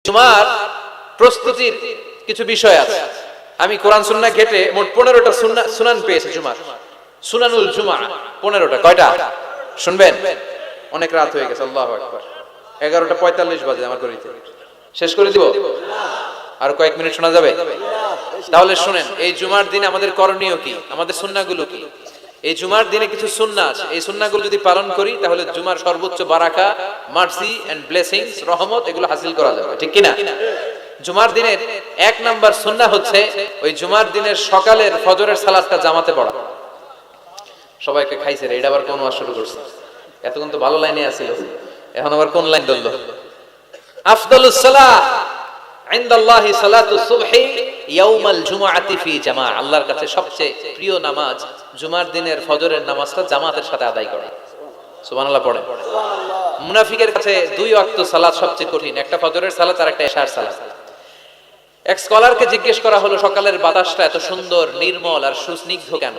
জুমার প্রস্তুতির কিছু বিষয় আছে। আমি কোরআন সুন্নাহ ঘেটে মোট 15টা সুনান পেয়েছি জুমার। সুনানুল জুমা 15টা। কয়টা শুনবেন? অনেক রাত হয়ে গেছে। আল্লাহু আকবার। 11:45 বাজে আমার ঘড়িতে। শেষ করে দিব? আর কয়েক মিনিট শোনা যাবে? তাহলে শুনেন, এই জুমার দিনে আমাদের করণীয় কি, আমাদের সুন্নাহগুলো কি? এই জুমার দিনে কিছু সুন্নাহ আছে, এই সুন্নাহগুলো যদি পালন করি তাহলে জুমার সর্বোচ্চ বারাকা, মার্সি এন্ড ব্লেসিংস, রহমত এগুলো হাসিল করা যাবে, ঠিক কি না? জুমার দিনের 1 নাম্বার সুন্নাহ হচ্ছে ওই জুমার দিনের সকালের ফজরের সালাতটা জামাতে পড়া। সবাইকে খাইছে রে, এটা আবার কোন ওয়াজ শুরু করছে? এতক্ষণ তো ভালো লাইনে আছিল, এখন আবার কোন লাইন ধরলো? আফদালুস সালাহ ইনদাল্লাহি সালাতুস সুবহি ইয়াউমাল জুমআতি ফি জামাআ। আল্লাহর কাছে সবচেয়ে প্রিয় নামাজ জুমার দিনের ফজরের নামাজটা জামাতের সাথে আদায় করা। সুবহানাল্লাহ পড়েন। মুনাফিকের কাছে 2 ওয়াক্ত সালাত সবচেয়ে কঠিন, একটা ফজরের সালাত আর একটা এশার সালাত। এক স্কলারকে জিজ্ঞেস করা হলো সকালের বাতাসটা এত সুন্দর, নির্মল আর সুস্নিগ্ধ কেন?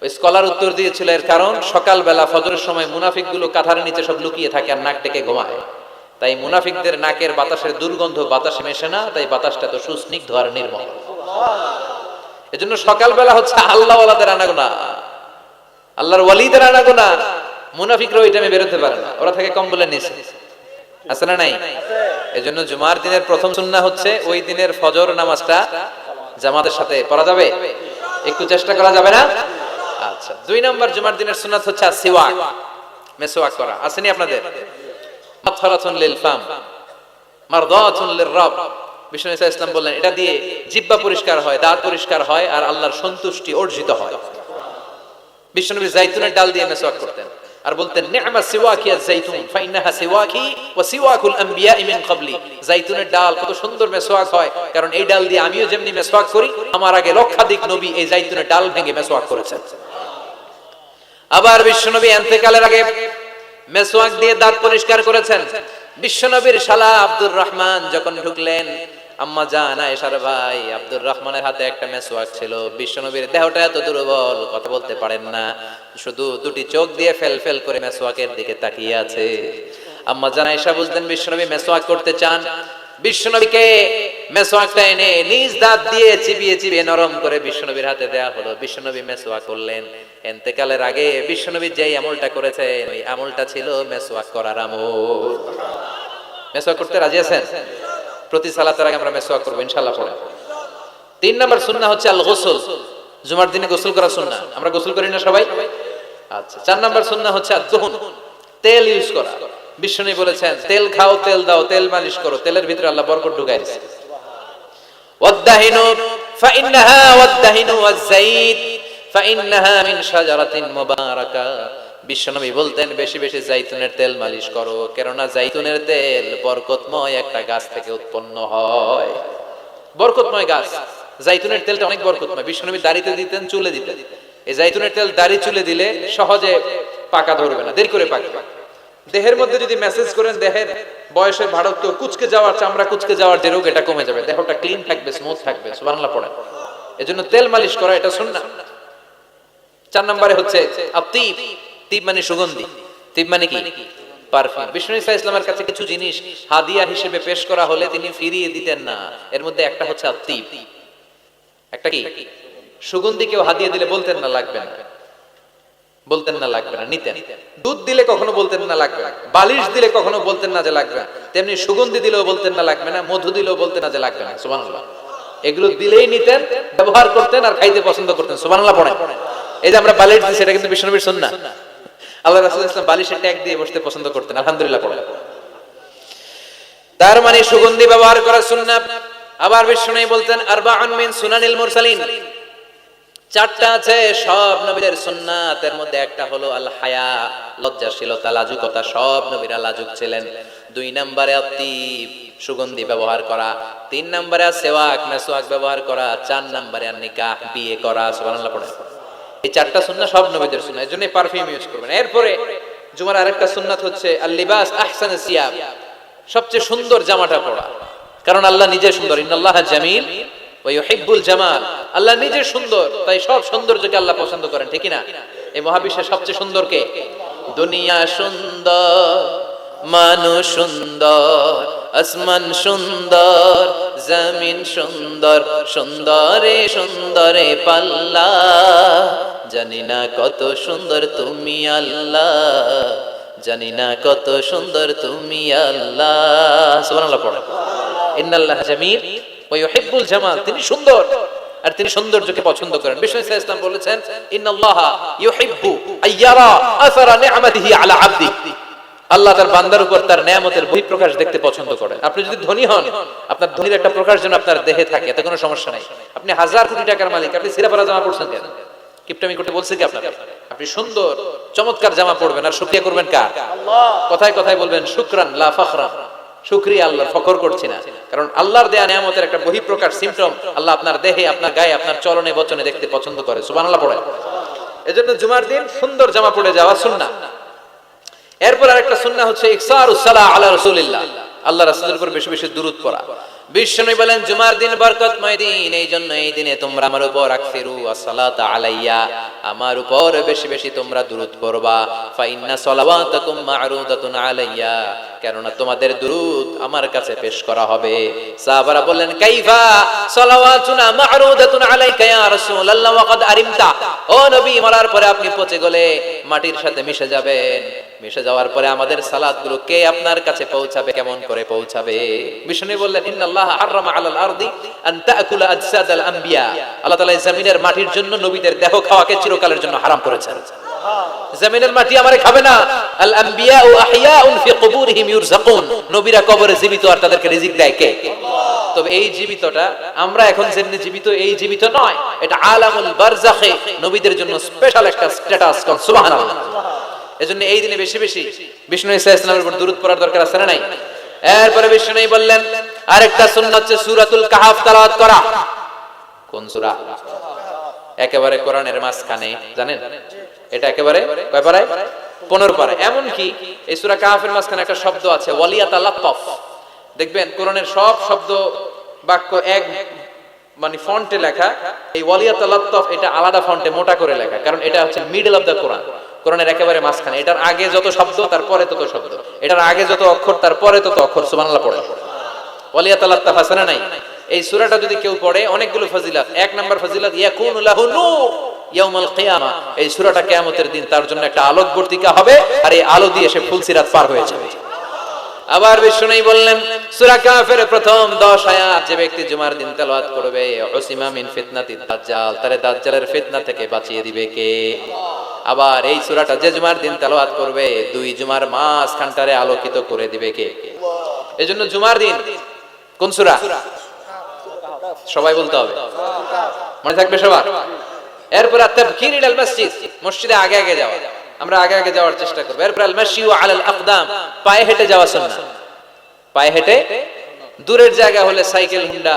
ওই স্কলার উত্তর দিয়েছিল, এর কারণ সকালবেলা ফজরের সময় মুনাফিকগুলো কাঁথার নিচে সব লুকিয়ে থাকে আর নাক ডেকে ঘুমায়, তাই মুনাফিকদের নাকের বাতাসের দুর্গন্ধ বাতাসে মেশে না, তাই বাতাসটা তো সুস্নিগ্ধ আর নির্মল। এজন্য সকালবেলা হচ্ছে আল্লাহ ওয়ালাদের আনাগোনা, আল্লাহর ওয়ালিদের আনাগোনা। মুনাফিকরা ওই টাইমে বেরোতে পারে না, ওরা থাকে কম্বলের নিচে, আছে না নাই? এজন্য জুমার দিনের প্রথম সুন্নাহ হচ্ছে ওই দিনের ফজর নামাজটা জামাতের সাথে পড়া যাবে, একটু চেষ্টা করা যাবে না? আচ্ছা, 2 নাম্বার জুমার দিনের সুন্নাত হচ্ছে সিওয়াক, মেসওয়াক করা। আসেনি আপনাদের? মাতহারাতুন লিল ফাম মারদাতুন লিররাব। বিষ্ণু ইসা ইসলাম বললেন এটা দিয়ে জিহ্বা পরিষ্কার হয়, দাঁত পরিষ্কার হয় আর আল্লাহর সন্তুষ্টি অর্জিত হয়। বিশ্বনবী জাইতুনের ডাল দিয়ে মেসওয়াক করতেন আর বলতেন নি'মা সিওয়াকিয়া যাইতুন ফাইন্নাহা সিওয়াকি ওয়া সিওয়াকুল আমবিয়া মিন ক্বাবলি। জাইতুনের ডাল কত সুন্দর মেসওয়াক হয়, কারণ এই ডাল দিয়ে আমিও যেমনি মেসওয়াক করি, আমার আগে লক্ষাধিক নবী এই জাইতুনের ডাল ভেঙে মেসওয়াক করেছেন। আবার বিশ্বনবী ইন্তেকালের আগে মেসওয়াক দিয়ে দাঁত পরিষ্কার করেছেন। বিশ্বনবীর শালা আব্দুর রহমান যখন ঢুকলেন, আম্মা জান আয়েশার ভাই আব্দুর রহমানের হাতে একটা মেসওয়াক ছিল। বিশ্বনবীর দেহটা এত দুর্বল, কথা বলতে পারেন না, শুধু 2টি চোখ দিয়ে ফেল ফেল করে মেসওয়াকের দিকে তাকিয়ে আছে। আম্মা জান আয়েশা বুঝলেন বিশ্বনবী মেসওয়াক করতে চান। বিশ্বনবীকে মেসওয়াকটা এনে নিজ দাঁত দিয়ে চিবিয়ে চিবিয়ে নরম করে বিশ্বনবীর হাতে দেয়া হলো। বিশ্বনবী মেসওয়াক করলেন। ইন্তেকালের আগে বিশ্বনবী যেই আমলটা করেছেন, ওই আমলটা ছিল মেসওয়াক করার আমল। মেসওয়াক করতে রাজি আছেন? প্রতি সালাতের আগে আমরা মেসওয়াক করব ইনশাআল্লাহ পড়ে। 3 নাম্বার সুন্নাহ হচ্ছে আল গোসল। জুমার দিনে গোসল করা সুন্নাহ। আমরা গোসল করি না সবাই? আচ্ছা। 4 নাম্বার সুন্নাহ হচ্ছে আদ-দুহন, তেল ইউজ করা। বিশ্বনবী বলেছেন তেল খাও, তেল দাও, তেল মালিশ করো, তেলের ভিতরে আল্লাহ বরকত ঢুকায় দিয়েছে। ওয়াদ-দাহিনু ফাইন্নাহা ওয়াদ-দাহিনু ওয়াজ-যাইত ফাইন্নাহা মিন শাজারাতিন মুবারাকা। বিশ্বনবী বলতেন বেশি বেশি জাইতুনের তেল মালিশ করো, কেননা জাইতুনের তেল বরকতময় একটা গাছ থেকে উৎপন্ন হয়। বরকতময় গাছ জাইতুনের তেলটা অনেক বরকতময়। বিশ্বনবী দাড়িতে দিতেন, চুলে দিতেন। এই জাইতুনের তেল দাড়ি চুলে দিলে সহজে পাকা ধরবে না, দেরি করে পাকবে। দেহের মধ্যে যদি মেসেজ করেন দেহের বয়সের ভারত্ব, কুচকে যাওয়ার, চামড়া কুচকে যাওয়ার যে রোগ, এটা কমে যাবে, দেহটা ক্লিন থাকবে, স্মুথ থাকবে। সুবহানাল্লাহ পড়েন। এজন্য তেল মালিশ করা এটা সুন্নাহ। 4 নম্বরে হচ্ছে আত-তিব। তিব মানে সুগন্ধি, তিব মানে কি? পারফিউম। বিষ্ণু ইসা ইসলামের কাছে কিছু জিনিস হাদিয়া হিসেবে পেশ করা হলে তিনি ফিরিয়ে দিতেন না। এর মধ্যে একটা হচ্ছে আত-তিব, একটা কি সুগন্ধি। কেউ হাদিয়া দিলে বলতেন না লাগবে না, বলতেন না লাগবে না, নিতেন। দুধ দিলে কখনো বলতেন না লাগবে না, বালিশ দিলে কখনো বলতেন না যে লাগবে না, তেমনি সুগন্ধি দিলেও বলতেন না লাগবে না, মধু দিলেও বলতেন না যে লাগবে না। সুবহানাল্লাহ। এগুলো দিলেই নিতেন, ব্যবহার করতেন আর খাইতে পছন্দ করতেন। সুবহানাল্লাহ পড়েন। এই যে আমরা বালিশ দিই, সেটা কিন্তু বিশ্বনবীর সুন্নাহ। আল্লাহ রাসূল সাল্লাল্লাহু আলাইহি ওয়াসাল্লাম বালিশের ট্যাগ দিয়ে বসতে পছন্দ করতেন। আলহামদুলিল্লাহ পড়েন। তার মানে সুগন্ধি ব্যবহার করা সুন্নাহ। আবার বিশ্বনবী বলতেন আরবাউন মিন সুনানিল মুরসালিন, 4টা আছে সব নবীদের সুন্নাত। এর মধ্যে একটা হলো আল হায়া, লজ্জাশীলতা, লাজুকতা। সব নবীরা লাজুক ছিলেন। 2 নম্বরে আত-তিব, সুগন্ধি ব্যবহার করা। 3 নম্বরে সিওয়াক, মেসওয়াক ব্যবহার করা। 4 নম্বরে নিকাহ, বিয়ে করা। সুবহানাল্লাহ পড়েন। এই 4টা সুন্নাহ সব নবীদের সুন্নাহ, এজন্য পারফিউম ইউজ করবেন। এরপরে জুমার আরেকটা সুন্নাত হচ্ছে আল লিবাস আহসানুস সিয়াব, সবচেয়ে সুন্দর জামাটা পরা। কারণ আল্লাহ নিজে সুন্দর, ইন্নাল্লাহা জামিল ওয়া ইউহিব্বুল জামাল। আল্লাহ নিজে সুন্দর, তাই সব সৌন্দর্যকে আল্লাহ পছন্দ করেন, ঠিক না? এই মহাবিশ্বের সবচেয়ে সুন্দর কে? দুনিয়া সুন্দর, মানুষ সুন্দর, আসমান সুন্দর জমিন সুন্দর, সুন্দরে সুন্দরে পাল্লা, জানি না কত সুন্দর তুমি আল্লাহ, জানি না কত সুন্দর তুমি আল্লাহ। সুবহানাল্লাহ পড়ো। ইন্নাল্লাহা জামিল ওয়া ইউহিব্বুল জামাল, তিনি সুন্দর আর তিনি সৌন্দর্যকে পছন্দ করেন। বিষ্ণু ইসলাম ইসলাম বলেছেন ইন্নাল্লাহা ইউহিব্বু আইয়ারা আসারা নি'মাতিহি আলা আবদি, আল্লাহ তার বান্দার উপর তার নেয়ামতের বহিঃপ্রকাশ দেখতে পছন্দ করেন। আপনি যদি ধনী হন, আপনার ধনীর একটা প্রকাশ যেন আপনার দেহে থাকে, এতে কোনো সমস্যা নাই। আপনি হাজার কোটি টাকার মালিক, আপনি ছিঁড়া-পরা জামা পরছেন কেন? কিপটামি করতে বলছে কি আপনাকে? আপনি সুন্দর চমৎকার জামা পরবেন আর শুকরিয়া করবেন কার? আল্লাহ। কথায় কথায় বলবেন শুকরান লা ফখরান, শুকরিয়া আল্লাহর, ফখর করছি না। কারণ আল্লাহর দেয়া নিয়ামতের একটা বহিঃপ্রকাশ সিম্পটম আল্লাহ আপনার দেহে, আপনার গায়ে, আপনার চলনে বচনে দেখতে পছন্দ করে। সুবহানাল্লাহ পড়ে। এজন্য জুমার দিন সুন্দর জামা পরে যাওয়া সুন্নাহ। এরপর আরেকটা সুন্নাহ হচ্ছে ইকসারুস সালাহ আলা রাসূলিল্লাহ, আল্লাহর রাসূলের উপর বেশি বেশি দুরূদ পড়া। বিশ্বনবী বলেন জুমার দিন বরকতময় দিন, এই জন্য এই দিনে তোমরা আমার উপর আকসিরু আসসালাতা আলাইয়া, আমার উপর বেশি বেশি তোমরা দুরূদ পড়বা। ফা ইন্না সালাওয়াতাকুম মা'রুদাতুন আলাইয়া, কেননা তোমাদের দুরূদ আমার কাছে পেশ করা হবে। সাহাবারা বললেন কাইফা সালাওয়াতুনা মা'রুদাতুন আলাইকা ইয়া রাসূলুল্লাহ ওয়া ক্বাদ আরিমতা, ও নবী মরার পরে আপনি পচে গলে মাটির সাথে মিশে যাবেন, মিশে যাওয়ার পরে আমাদের সালাতগুলো কে আপনার কাছে পৌঁছাবে, কেমন করে পৌঁছাবে? বিষ্ণু বললেন ইন্নাল্লাহ হারামা আলাল আরদি আন তাকুলা আজসাদাল আম্বিয়া, আল্লাহ তাআলা জমিনের মাটির জন্য নবীদের দেহ খাওয়াকে চিরকালের জন্য হারাম করেছেন। জমিনের মাটি আমারে খাবে না। আল আম্বিয়া আহইয়াউন ফি কুবুরিহিম ইউরযাকুন, নবীরা কবরে জীবিত আর তাদেরকে রিজিক দেয় কে? তবে এই জীবিতটা আমরা এখন যেমনি জীবিত, এই জীবিত নয়, এটা আলামুল বারযাখে নবীদের জন্য স্পেশাল একটা স্ট্যাটাস। সুবহানাল্লাহ। এজন্য এই দিনে বেশি বেশি বিষ্ণু ঈসা ইসলামের উপর দুরূদ পড়ার দরকার আছে না নাই? এরপরে বিষ্ণু বললেন আরেকটা সুন্নাত হচ্ছে সূরাতুল কাহফ তেলাওয়াত করা। কোন সূরা? একেবারে কোরআনের মাঝখানে, জানেন এটা একেবারে কয় পারায়? 15 পারা। এমন কি এই সূরা কাহফের মাঝখানে একটা শব্দ আছে ওয়ালিয়াতালাত্তাফ। দেখবেন কোরআনের সব শব্দ বাক্য এক মানে ফন্টে লেখা, এই ওয়ালিয়াতালাত্তাফ এটা আলাদা ফন্টে মোটা করে লেখা, কারণ এটা হচ্ছে মিডল অফ দা কোরআন, কোরআনের একেবারে মাঝখানে। এটার আগে যত শব্দ তারপরে তত শব্দ, এটার আগে যত অক্ষর তারপরে তত অক্ষর। সুবহানাল্লাহ পড়ে। ওয়ালিয়াতালাত্তাফ আছে না নাই? এই সূরাটা যদি কেউ পড়ে অনেকগুলো ফজিলত। এক নাম্বার ফজিলত ইয়াকুনু লাহু নূর ইয়াউমাল কিয়ামা, এই সূরাটা কিয়ামতের দিন তার জন্য একটা আলোকবর্তিকা হবে, আর এই আলো দিয়ে সে ফুলসিরাত পার হয়ে যাবে। আবার বিষ্ণু বললেন সূরা কাহফের প্রথম 10 আয়াত যে ব্যক্তি জুমার দিন তেলাওয়াত করবে উসিমা মিন ফিতনাতিদ দাজ্জাল, তারে দাজ্জালের ফিতনা থেকে বাঁচিয়ে দিবে কে? আবার এই সূরাটা যে জুমার দিন তেলাওয়াত করবে 2 জুমার মাঝখানটারে আলোকিত করে দিবে কে? এজন্য জুমার দিন কোন সূরা? সবাই বলতে হবে, মনে থাকবে সবার। এরপর তাবকির ইলাল মসজিদ, মসজিদে আগে আগে যাওয়া, আমরা আগে আগে যাওয়ার চেষ্টা করব। এরপর আল মাশিউ আলাল আকদাম, পায়ে হেঁটে যাওয়া সুন্নাহ। পায়ে হেঁটে, দূরের জায়গা হলে cycle, Honda,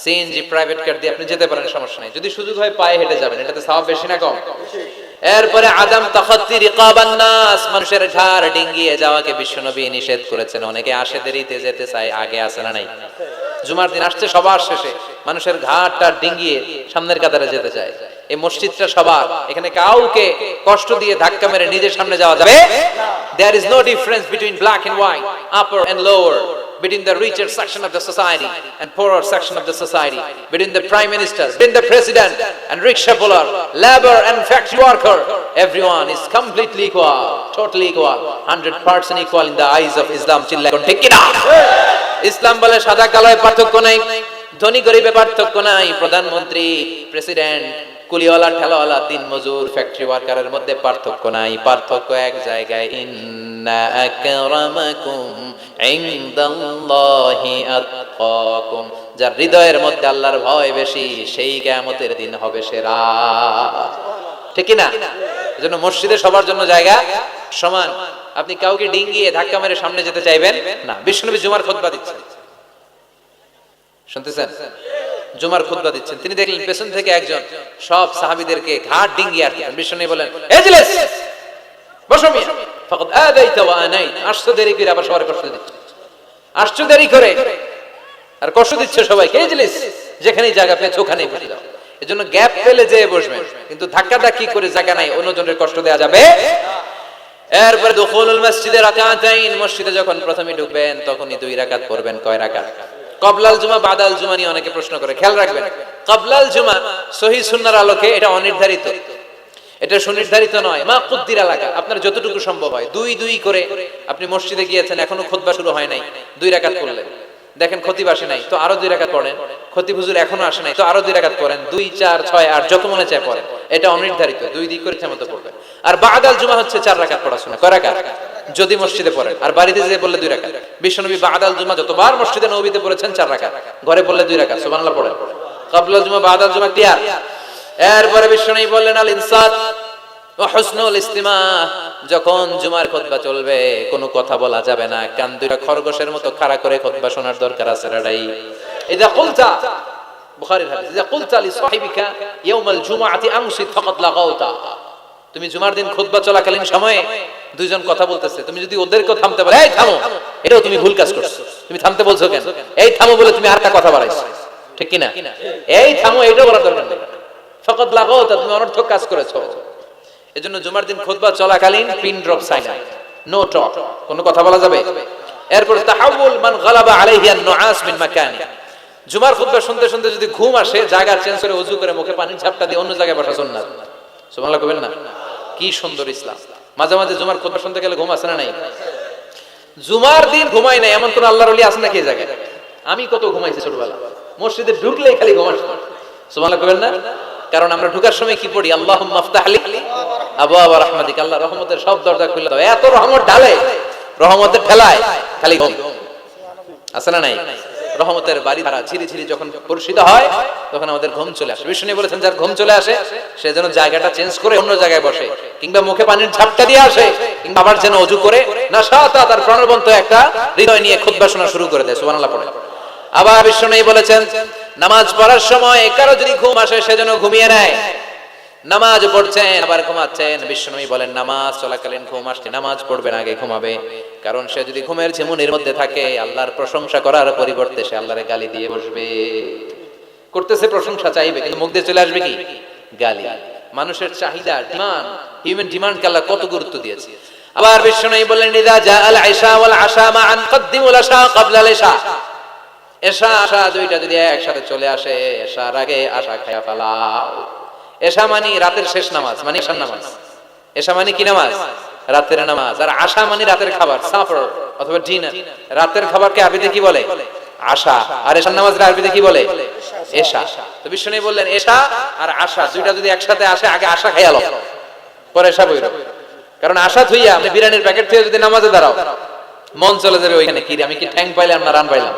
CNG, private car দিয়ে আপনি যেতে পারেন, সমস্যা নাই। যদি সুযোগ হয় পায়ে হেঁটে যাবেন, এটাতে সওয়াব বেশি না কম? এরপরে আদম তাখাত্তি রিকাবান নাস, মানুষের ঘাড় ডিঙ্গিয়ে যাওয়াকে বিশ্বনবী নিষেধ করেছেন। অনেকে আসে দেরিতে যেতে চায়, আগে আসে না নাই? জুমার দিন আসছে সবার শেষে, মানুষের ঘাড়টা ডিঙ্গিয়ে সামনের কাতারে যেতে চায়। এই মসজিদটা সবার, এখানে কাউকে কষ্ট দিয়ে ধাক্কা মেরে নিজের সামনে যাওয়া যাবে না। There is no difference between black and white, upper and lower, between the richer section of the society and poorer section of the society, between the prime minister, between the president and rickshaw puller, labor and factory worker. Everyone is completely equal, totally equal, 100% equal in the eyes of Islam. চিল্লায় ঠিক কি না? ইসলাম বলে সাদা কালোয় পার্থক্য নাই, ধনী গরিবে পার্থক্য নাই, প্রধানমন্ত্রী, প্রেসিডেন্ট, কুলিওয়ালা, ঠেলাওয়ালা, দিন মজুর, ফ্যাক্টরি ওয়ার্কারের মধ্যে পার্থক্য নাই। পার্থক্য এক জায়গায়, ইন্না আকরামাকুম ইনদাল্লাহি আতকাকুম, যার হৃদয়ের মধ্যে আল্লাহর ভয় বেশি সেই কিয়ামতের দিন হবে সেরা। ঠিক কি না? এজন্য মসজিদে সবার জন্য জায়গা সমান। আপনি কাউকে ডিঙ্গিয়ে ধাক্কা মেরে সামনে যেতে চাইবেন না। বিশ্বনবী জুমার খুতবা দিচ্ছেন, শুনতেছেন? জুমার খুতবা দিচ্ছেন, তিনি দেখলেন পেছন থেকে একজন সব সাহাবীদেরকে ঘাট ডিঙ্গিয়ে আসছেন। বিশ্বনবী বলেন এজলিস, বসো মিয়া, ফাকাদ আদাইতা ওয়া আনাইত, আসছো দেরি করে আবার সবার কষ্ট দিচ্ছ, আসছো দেরি করে আর কষ্ট দিচ্ছ সবাইকে। এজলিস, যেখানেই জায়গা পেয়েছো ওখানেই বসে যাও। এজন্য গ্যাপ পেলে যেয়ে বসবেন, কিন্তু ধাক্কা ধাক্কি করে জায়গা নাই, অন্যজনের কষ্ট দেওয়া যাবে না। এরপরে দুখুলুল মসজিদে রাকাতাইন, মসজিদে যখন প্রথমে ঢুকবেন তখনই 2 রাকাত পড়বেন। কয় রাকাত? ক্বাবলাল জুমা বাদাল জুমা নিয়ে অনেকে প্রশ্ন করে, খেয়াল রাখবেন ক্বাবলাল জুমা সহিহ সুন্নাহর আলোকে এটা অনির্ধারিত, এটা সুনির্ধারিত নয়। মা কুদ্দির এলাকা, আপনার যতটুকু সম্ভব হয় 2-2 করে আপনি মসজিদে গিয়েছেন, এখনো খুতবা শুরু হয় নাই, 2 রাকাত পড়লেন। দেখেন খতিব আসে নাই তো আরো 2 রাকাত পড়েন, খতিব হুজুর এখনো আসে নাই তো আরো 2 রাকাত পড়েন, 2 4 6 8 যত মনে চায় পড়েন। এটা অনির্ধারিত, 2 করে ইচ্ছামতো পড়বেন। আর বাদাল জুমা হচ্ছে 4 রাকাত পড়াশোনা। কয় রাকাত? যদি মসজিদে পড়েন, আর বাড়িতে যেয়ে বললে 2 রাকাত। বিশ্বনবী বাদাল জুমা যতবার মসজিদে নববীতে পড়েছেন 4 রাকাত, ঘরে পড়লে 2 রাকাত। সুবহানাল্লাহ পড়েন। ক্বাবলাল জুমা বাদাল জুমা ক্লিয়ার। এরপরে বিশ্বনবী বললেন আল ইনসাত ওয়া হুসনুল ইস্তিমা, যখন জুমার খুতবা চলবে কোনো কথা বলা যাবে না, কান দুইটা খরগোশের মতো খাড়া করে খুতবা শোনার দরকার আছে রাডাই। ইযা কুলতা, বুখারীর হাদিস, ইযা কুলতা লি সাহিবিকা ইয়াউমাল জুমআতি আমসিত ফাকাদ লাগাউতা, তুমি জুমার দিন খুতবা চলাকালীন সময়ে দুইজন কথা বলতেছে, তুমি যদি ওদেরকে থামতে বলে এই থামো, এটাও তুমি ভুল কাজ করছো। তুমি থামতে বলছো কেন? এই থামো বলে তুমি আরেকটা কথা বাড়াইছো, ঠিক কি না? এই থামো এটাও বলার দরকার নেই, ফাকাদ লাগাউতা, তুমি অনর্থক কাজ করেছো। এজন্য জুমার দিন খুতবা চলাকালীন pin drop silent, no talk, কোনো কথা বলা যাবে। এরপর তাহাউল মান গালাবা আলাইহি আন-নুআস মিন মাকানি, জুমার খুতবা শুনতে শুনতে যদি ঘুম আসে জায়গা চেঞ্জ করে ওযু করে মুখে পানির ঝাপটা দিয়ে অন্য জায়গায় বসা সুন্নাত। সুবহানাল্লাহ কইবেন না? কি সুন্দর ইসলাম। মাঝে মাঝে জুমার খুতবা শুনতে গেলে ঘুম আসে না নাই? জুমার দিন ঘুমাই নাই এমন কোন আল্লাহর ওলি আছে নাকি এই জায়গায়? আমি কত ঘুমাইছি ছোটবেলা, মসজিদে ঢুকলেই খালি ঘুম আসতো। সুবহানাল্লাহ কইবেন না? কারণ আমরা ঢোকার সময় কি পড়ি? আল্লাহুম্মা আফতাহ লি আবওয়াব রাহমাতিক, আল্লাহ রহমতের সব দরজা খুলে দাও। এত রহমত ঢালে, রহমতের ঠেলায় খালি ঘুম আছে না নাই? রহমতের বাড়ি ধারা ঝিরি ঝিরি যখন বর্ষিত হয় তখন আমাদের ঘুম চলে আসে। বিষ্ণু বলেছেন যার ঘুম চলে আসে সে যেন জায়গাটা চেঞ্জ করে অন্য জায়গায় বসে, কিংবা মুখে পানির ঝাপটা দিয়ে আসে, কিংবা আবার যেন ওযু করে নাশাতা তার প্রাণবন্ত একটা হৃদয় নিয়ে খুতবা শোনা শুরু করে দেয়। সুবহানাল্লাহ পড়ে। আবার বিষ্ণু বলেছেন নামাজ পড়ার সময় কারো যদি ঘুম আসে সে যেন ঘুমিয়ে নেয়। নামাজ পড়ছেন আবার ঘুমাচ্ছেন, বিশ্বনবী বলেন নামাজ চলাকালীন ঘুম আসছে নামাজ পড়বেন আগে ঘুমাবে, কারণ সে যদি ঘুমের ঝিমুনির মধ্যে থাকে আল্লাহর প্রশংসা করার পরিবর্তে সে আল্লাহরে গালি দিয়ে বসবে। করতেছে প্রশংসা চাইবে কিন্তু মুখ দিয়ে চলে আসবে কি? গালি। মানুষের চাহিদা, ডিমান্ড, হিউম্যান ডিমান্ডকে আল্লাহ কত গুরুত্ব দিয়েছে। আবার বিশ্বনবী বললেন ইযা জাআল আশা ওয়াল আশা মা'আন কদ্দিমুল আশা ক্বাবলা আল ইশা, এশা আশা দুইটা যদি একসাথে চলে আসে এশার আগে আশা খায়া ফেলাও। এশা মানে রাতের শেষ নামাজ, মানে এশার নামাজ। এশা মানে কি নামাজ? রাতের নামাজ। আর আশা মানে রাতের খাবার, সাফর অথবা ডিনার। রাতের খাবারকে আরবিতে কি বলে? আশা। আর এশার নামাজ আরবিতে কি বলে? এশা। তো বিশ্বনবী বললেন এশা আর আশা দুইটা যদি একসাথে আসে আগে আশা খাইয়া লও, পরে এশা বইরো। কারণ আশা থুইয়া আপনি বিরিয়ানির প্যাকেট থুইয়া যদি নামাজে দাঁড়াও মন চলে যাবে ওইখানে, কি আমি কি ঠ্যাং পাইলাম না রান পাইলাম,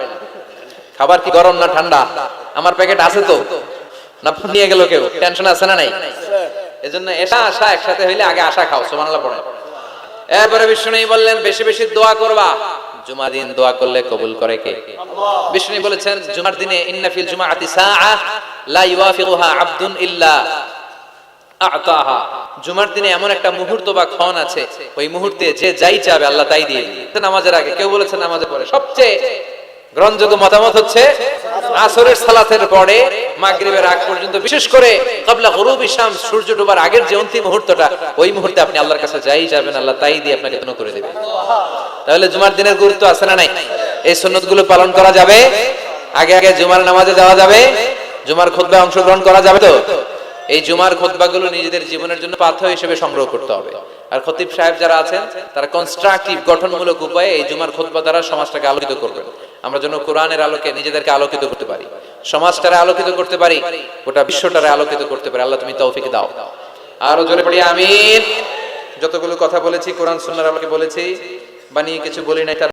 খাবার কি গরম না ঠান্ডা, আমার প্যাকেট আছে তো না নিয়ে গেল কেউ, টেনশন আছে না নাই? এজন্য এশা আশা একসাথে হইলে আগে আশা খাও। সুবহানাল্লাহ পড়ে। এরপরে বিষ্ণু বললেন বেশি বেশি দোয়া করবা। জুমার দিন দোয়া করলে কবুল করে কে? আল্লাহ। বিষ্ণু বলেছেন জুমার দিনে ইন্না ফিল জুমআতি সাআ লা ইওয়াফিকুহা আবদুন ইল্লা আ'তাহা, জুমার দিনে এমন একটা মুহূর্ত বা ক্ষণ আছে ওই মুহূর্তে যে যাই চাবে আল্লাহ তাই দিয়ে দিবে। নামাজের আগে কেউ বলেছে নামাজের পরে। সবচেয়ে গ্রহণযোগ্য মতামত হচ্ছে আসরের সালাতের পরে মাগরিবের আগ পর্যন্ত, বিশেষ করে ক্বাবলা গুরুবি শামস, সূর্য ডোবার আগের যে অন্তিম মুহূর্তটা, ওই মুহূর্তে আপনি আল্লাহর কাছে যাই যাবেন আল্লাহ তাই দিয়ে আপনাকে ধন্য করে দেবে। তাহলে জুমার দিনের গুরুত্ব আছে না নাই? এই সুন্নতগুলো পালন করা যাবে, আগে আগে জুমার নামাজে যাওয়া যাবে, জুমার খুতবায় অংশগ্রহণ করা যাবে তো। এই জুমার খুতবাগুলো নিজেদের জীবনের জন্য পাথেয় হিসেবে সংগ্রহ করতে হবে। আর খতিব সাহেব যারা আছেন তারা কনস্ট্রাকটিভ গঠনমূলক উপায়ে এই জুমার খুতবা দ্বারা সমাজটাকে আলোকিত করবেন। আমরা যেন কোরআনের আলোকে নিজেদেরকে আলোকিত করতে পারি, সমাজটারে আলোকিত করতে পারি, গোটা বিশ্বটারে আলোকিত করতে পারি। আল্লাহ তুমি তৌফিক দাও। আরো জোরে পড়ি আমিন। যতগুলো কথা বলেছি কোরআন সুন্নাহর আলোকে বলেছি, বানিয়ে কিছু বলি না।